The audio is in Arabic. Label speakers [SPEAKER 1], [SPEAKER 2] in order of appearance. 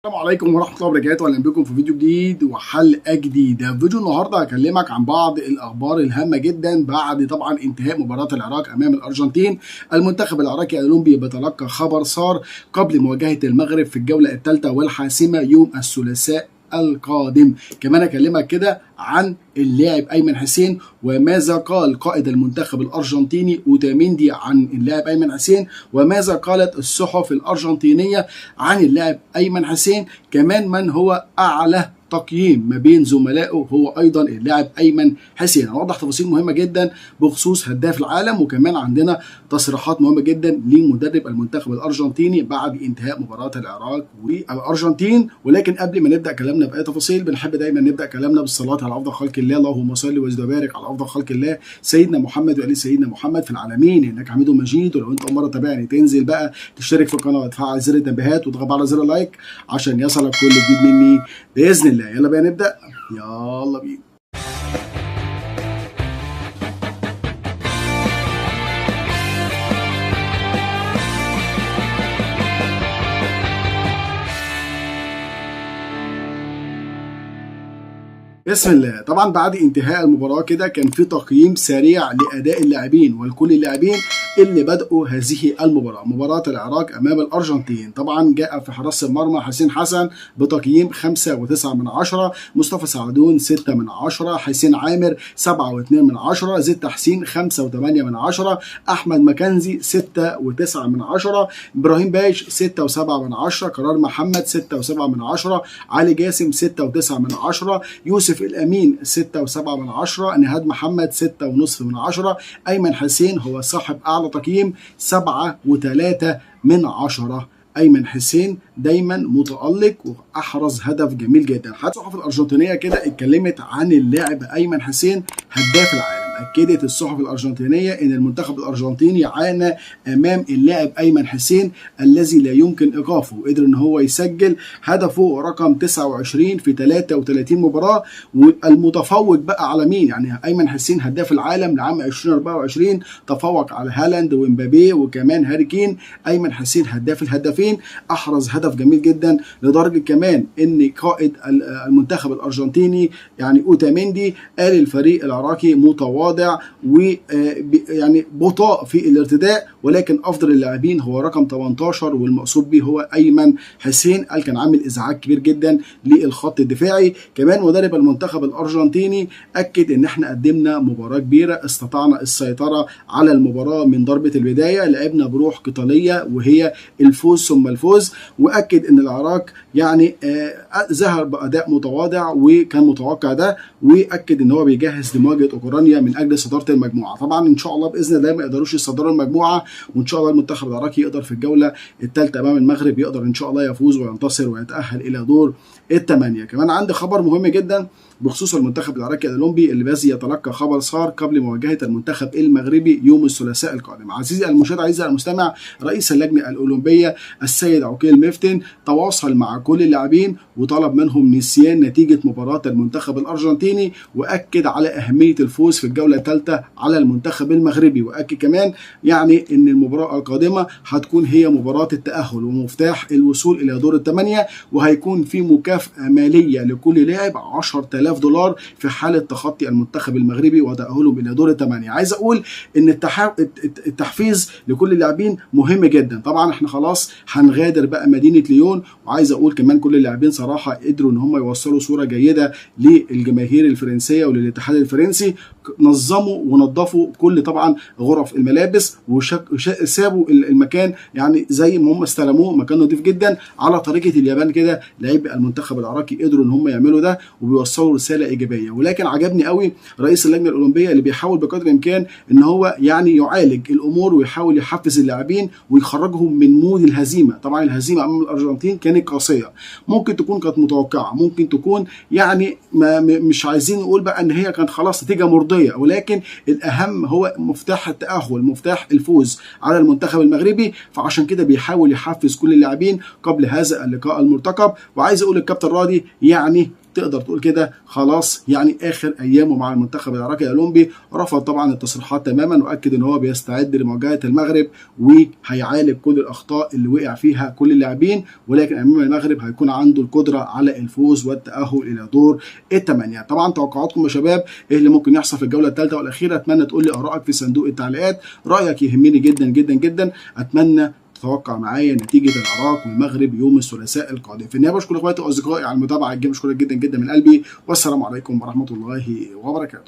[SPEAKER 1] السلام عليكم ورحمة الله وبركاته، أهلا بكم في فيديو جديد وحلقة جديدة. في فيديو النهاردة هكلمك عن بعض الأخبار الهامة جدا بعد طبعا انتهاء مباراة العراق أمام الأرجنتين. المنتخب العراقي الأولمبي بيتلقى خبر صار قبل مواجهة المغرب في الجولة الثالثة والحاسمة يوم الثلاثاء القادم. كمان اكلمك كده عن اللاعب ايمن حسين وماذا قال قائد المنتخب الارجنتيني اوتاميندي عن اللاعب ايمن حسين، وماذا قالت الصحف الارجنتينيه عن اللاعب ايمن حسين. كمان من هو اعلى تقييم ما بين زملائه هو ايضا اللاعب ايمن حسين. هنوضح تفاصيل مهمه جدا بخصوص هداف العالم، وكمان عندنا تصريحات مهمه جدا لمدرب المنتخب الارجنتيني بعد انتهاء مباراه العراق والارجنتين. ولكن قبل ما نبدا كلامنا باي تفاصيل بنحب دايما نبدا كلامنا بالصلاه على افضل خلق الله، اللهم صل وزد وبارك على افضل خلق الله سيدنا محمد وال سيدنا محمد في العالمين انك حميد مجيد. ولو انت اول مره تتابعني تنزل بقى تشترك في القناه وتفعل زر التنبيهات وتضغط على زر اللايك عشان يصلك كل جديد مني باذن الله. يلا بقى نبدا، يلا بينا. بسم الله. طبعا بعد انتهاء المباراه كده كان في تقييم سريع لاداء اللاعبين ولكل اللاعبين اللي بدأوا هذه المباراه، مباراه العراق امام الارجنتين. طبعا جاء في حراسه المرمى حسين حسن بتقييم 5.9، مصطفى سعدون 6/10، حسين عامر 7.2، زيد تحسين 5.8، احمد مكنزي 6.9، ابراهيم بايش 6.7، قرار محمد 6.7، علي جاسم 6.9، يوسف الامين 6.7، نهاد محمد 6.5، ايمن حسين هو صاحب اعلى تقييم 7.3. ايمن حسين دايما متالق واحرز هدف جميل جدا. حتى الصحف الارجنتينيه كده اتكلمت عن اللاعب ايمن حسين هداف العالم. اكدت الصحف الارجنتينيه ان المنتخب الارجنتيني عانى امام اللاعب ايمن حسين الذي لا يمكن ايقافه. قدر ان هو يسجل هدفه رقم 29 في 33 مباراه، والمتفوق بقى على مين؟ يعني ايمن حسين هداف العالم لعام 2024 تفوق على هالاند ومبابي وكمان هاري كين. ايمن حسين هداف الهدافين، احرز هدف جميل جدا لدرجه كمان ان قائد المنتخب الارجنتيني يعني اوتاميندي قال الفريق العراقي متواضع ويعني بطاء في الارتداء، ولكن افضل اللاعبين هو رقم 18، والمقصود به هو ايمن حسين. قال كان عامل ازعاج كبير جدا للخط الدفاعي. كمان مدرب المنتخب الارجنتيني اكد ان احنا قدمنا مباراه كبيره، استطعنا السيطره على المباراه من ضربه البدايه، لعبنا بروح قتاليه وهي الفوز ثم الفوز. واكد ان العراق يعني ظهر باداء متواضع وكان متوقع ده، واكد ان هو بيجهز لمواجهه اوكرانيا من اجل صداره المجموعه. طبعا ان شاء الله باذن الله ما يقدروش يصدروا المجموعه، وان شاء الله المنتخب العراقي يقدر في الجوله الثالثه امام المغرب يقدر ان شاء الله يفوز وينتصر ويتاهل الى دور الثمانيه. كمان عندي خبر مهم جدا بخصوص المنتخب العراقي الاولمبي الذي يتلقى خبر صار قبل مواجهه المنتخب المغربي يوم الثلاثاء القادم. عزيزي المشاهد عزيزي المستمع، رئيس اللجنه الاولمبيه السيد عقيل مفتن تواصل مع كل اللاعبين وطلب منهم نسيان نتيجه مباراه المنتخب الارجنتيني، واكد على اهميه الفوز في الجوله الثالثه على المنتخب المغربي. واكد كمان يعني ان المباراه القادمه هتكون هي مباراه التاهل ومفتاح الوصول الى دور الثمانيه، وهيكون في مكافاه ماليه لكل لاعب 10,000 دولار في حاله تخطي المنتخب المغربي وتاهلهم الى دور الثمانيه. عايز اقول ان التحفيز لكل اللاعبين مهم جدا. طبعا احنا خلاص هنغادر بقى مدينه ليون، وعايز اقول كمان كل اللاعبين صراحه قدروا ان هم يوصلوا صوره جيده للجماهير الفرنسيه وللاتحاد الفرنسي. نظموا ونظفوا كل طبعا غرف الملابس وسابوا المكان يعني زي ما هم استلموه، مكان نظيف جدا على طريقه اليابان كده. لاعبي المنتخب العراقي قدروا ان هم يعملوا ده وبيوصلوا رساله ايجابيه. ولكن عجبني قوي رئيس اللجنه الاولمبيه اللي بيحاول بقدر الامكان ان هو يعني يعالج الامور ويحاول يحفز اللاعبين ويخرجهم من مود الهزيمه. طبعا الهزيمه امام الارجنتين كانت قاسيه، ممكن تكون كانت متوقعه، ممكن تكون يعني مش عايزين نقول بقى ان هي كانت خلاص نتيجه مرضيه، ولكن الاهم هو مفتاح التاهل، مفتاح الفوز على المنتخب المغربي. فعشان كده بيحاول يحفز كل اللاعبين قبل هذا اللقاء المرتقب. وعايز اقول الكابتن راضي يعني تقدر تقول كده خلاص يعني اخر ايامه مع المنتخب العراقي الاولمبي. رفض طبعا التصريحات تماما، واكد ان هو بيستعد لمواجهه المغرب وهيعالج كل الاخطاء اللي وقع فيها كل اللاعبين، ولكن امام المغرب هيكون عنده القدره على الفوز والتاهل الى دور الثمانيه. طبعا توقعاتكم يا شباب ايه اللي ممكن يحصل في الجوله الثالثه والاخيره؟ اتمنى تقول لي ارائك في صندوق التعليقات، رايك يهمني جدا جدا جدا. اتمنى تتوقع معايا نتيجه العراق والمغرب يوم الثلاثاء القادم. في النهايه بشكر اخواتي واصدقائي على المتابعه، بشكرك جدا جدا من قلبي، والسلام عليكم ورحمه الله وبركاته.